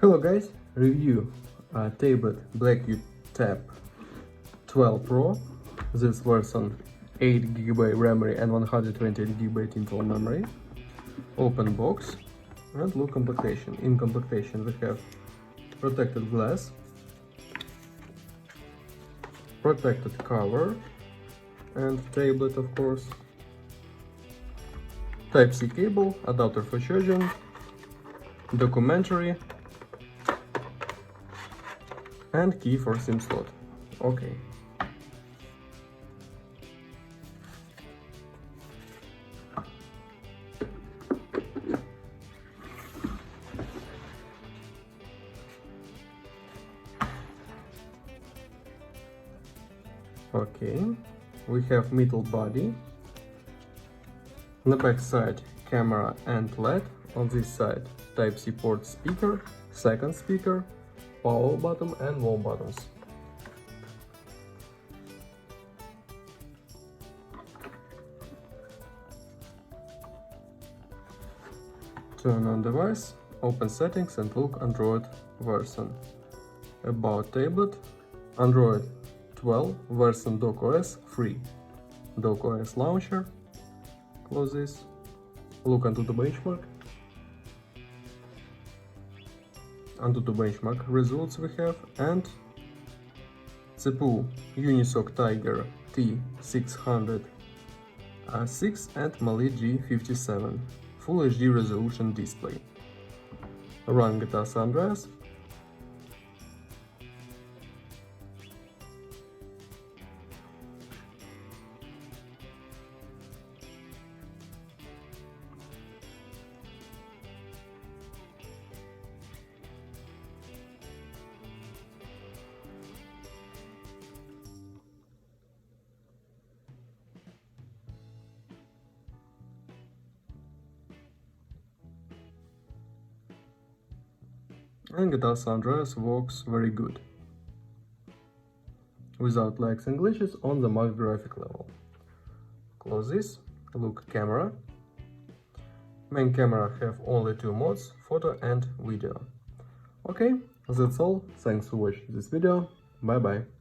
Hello guys, review tablet Blackview Tab 12 Pro. This version 8GB memory and 128GB internal memory. Open box and look completion. In completion we have protected glass, protected cover and tablet of course, Type-C cable, adapter for charging, documentary and key for SIM slot. Okay. Okay, we have metal body. On the back side, camera and LED. On this side, Type-C port speaker, second speaker, power button and wall buttons. Turn on device, open settings and look Android version. About tablet, Android 12 version docOS free. docOS launcher, close this, look onto the benchmark. Onto the benchmark results we have, and CPU Unisoc Tiger T606 and Mali G57 Full HD resolution display. Run GTA San Andreas. And GTA San Andreas works very good, without lags and glitches on the max graphic level. Close this, look camera. Main camera have only two modes, photo and video. Okay, that's all. Thanks for watching this video. Bye bye.